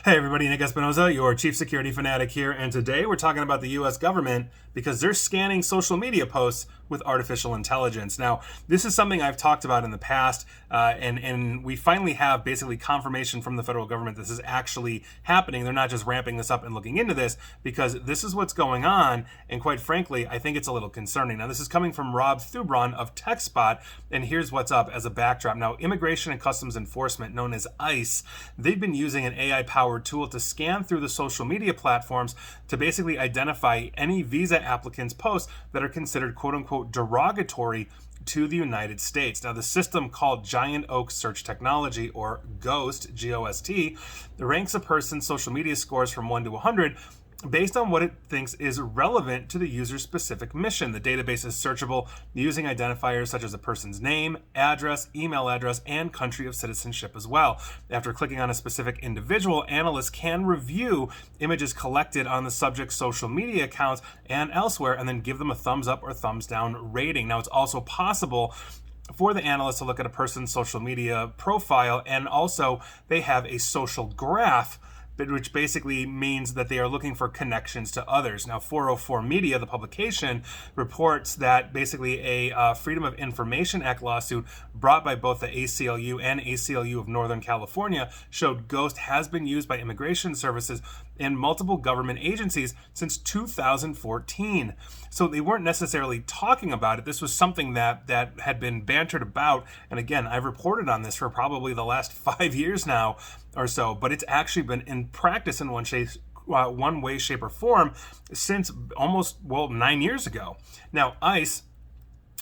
Hey everybody, Nick Espinoza, your chief security fanatic here, and today we're talking about the US government because they're scanning social media posts with artificial intelligence. Now, this is something I've talked about in the past, and we finally have basically confirmation from the federal government this is actually happening. They're not just ramping this up and looking into this, because this is what's going on, and quite frankly, I think it's a little concerning. Now, this is coming from Rob Thubron of TechSpot, and here's what's up as a backdrop. Now, Immigration and Customs Enforcement, known as ICE, they've been using an AI-powered tool to scan through the social media platforms to basically identify any visa applicants' posts that are considered quote-unquote derogatory to the United States. Now, the system called Giant Oak Search Technology, or GHOST, G-O-S-T, ranks a person's social media scores from 1 to 100 based on what it thinks is relevant to the user's specific mission. The database is searchable using identifiers such as a person's name, address, email address, and country of citizenship as well. After clicking on a specific individual, analysts can review images collected on the subject's social media accounts and elsewhere, and then give them a thumbs up or thumbs down rating. Now, it's also possible for the analyst to look at a person's social media profile, and also they have a social graph, which basically means that they are looking for connections to others. Now, 404 Media, the publication, reports that basically a Freedom of Information Act lawsuit brought by both the ACLU and ACLU of Northern California showed Ghost has been used by immigration services and multiple government agencies since 2014. So they weren't necessarily talking about it. This was something that had been bantered about. And again, I've reported on this for probably the last 5 years now or so, but it's actually been in practice in one way, shape, or form since almost, 9 years ago. Now, ICE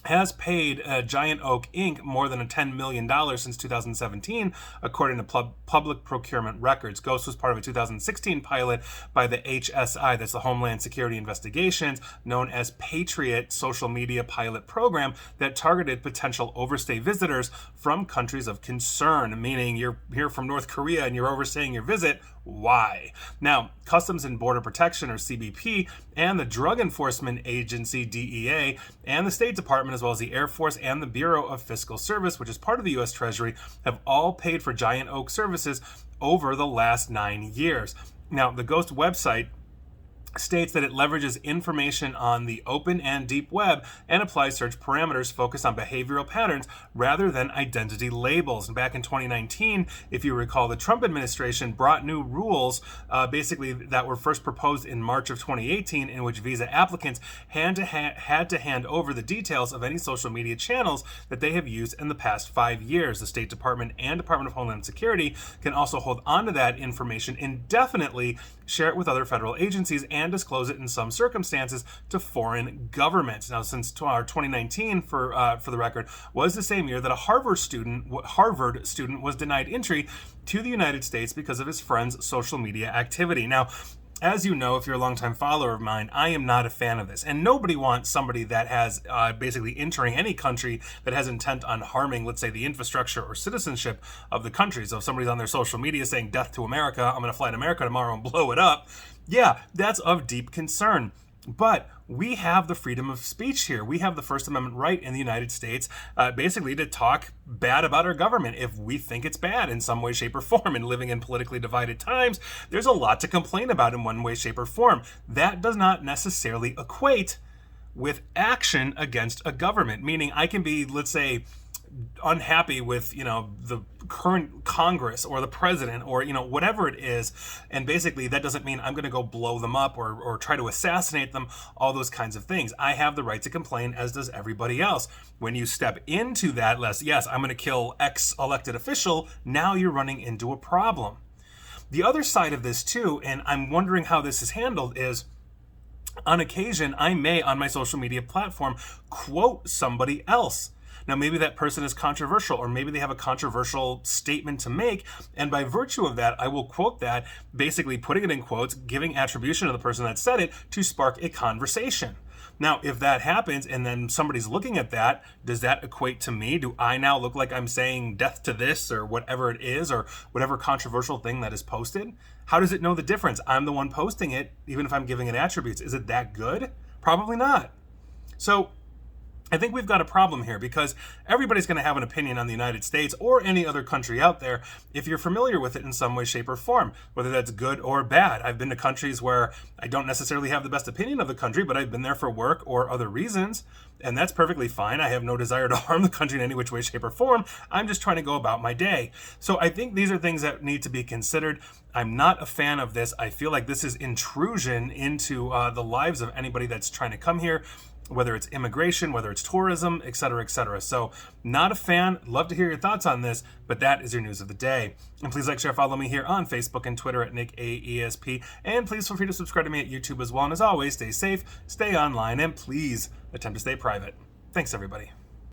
has paid Giant Oak Inc. more than $10 million since 2017, according to public procurement records. Ghost was part of a 2016 pilot by the HSI, that's the Homeland Security Investigations, known as Patriot Social Media Pilot Program, that targeted potential overstay visitors from countries of concern, meaning you're here from North Korea and you're overstaying your visit. Why? Now, Customs and Border Protection, or CBP, and the Drug Enforcement Agency, DEA, and the State Department, as well as the Air Force and the Bureau of Fiscal Service, which is part of the U.S. Treasury, have all paid for Giant Oak services over the last 9 years. Now, the Ghost website states that it leverages information on the open and deep web and applies search parameters focused on behavioral patterns rather than identity labels. And back in 2019, if you recall, the Trump administration brought new rules basically that were first proposed in March of 2018, in which visa applicants had to hand over the details of any social media channels that they have used in the past 5 years. The State Department and Department of Homeland Security can also hold onto that information indefinitely, share it with other federal agencies, and disclose it in some circumstances to foreign governments. Now, since 2019, for the record, was the same year that a Harvard student was denied entry to the United States because of his friend's social media activity. Now, as you know, if you're a longtime follower of mine, I am not a fan of this. And nobody wants somebody that has basically entering any country that has intent on harming, let's say, the infrastructure or citizenship of the country. So if somebody's on their social media saying death to America, I'm going to fly to America tomorrow and blow it up, yeah, that's of deep concern. But we have the freedom of speech here. We have the First Amendment right in the United States, basically to talk bad about our government if we think it's bad in some way, shape, or form. And living in politically divided times, there's a lot to complain about in one way, shape, or form. That does not necessarily equate with action against a government, meaning I can be, let's say, unhappy with the current Congress or the president or whatever it is, and basically that doesn't mean I'm going to go blow them up or try to assassinate them, all those kinds of things. I have the right to complain, as does everybody else. When you step into that, yes, I'm going to kill X elected official, now you're running into a problem. The other side of this too, and I'm wondering how this is handled, is on occasion I may on my social media platform quote somebody else. Now, maybe that person is controversial, or maybe they have a controversial statement to make, and by virtue of that, I will quote that, basically putting it in quotes, giving attribution to the person that said it to spark a conversation. Now, if that happens and then somebody's looking at that, does that equate to me? Do I now look like I'm saying death to this or whatever it is, or whatever controversial thing that is posted? How does it know the difference? I'm the one posting it, even if I'm giving it attributes. Is it that good? Probably not. So I think we've got a problem here because everybody's going to have an opinion on the United States or any other country out there if you're familiar with it in some way, shape, or form, whether that's good or bad. I've been to countries where I don't necessarily have the best opinion of the country, but I've been there for work or other reasons, and that's perfectly fine. I have no desire to harm the country in any which way, shape, or form. I'm just trying to go about my day. So I think these are things that need to be considered. I'm not a fan of this. I feel like this is intrusion into the lives of anybody that's trying to come here, whether it's immigration, whether it's tourism, et cetera, et cetera. So not a fan. Love to hear your thoughts on this, but that is your news of the day. And please like, share, follow me here on Facebook and Twitter at NickAESP. And please feel free to subscribe to me at YouTube as well. And as always, stay safe, stay online, and please attempt to stay private. Thanks, everybody.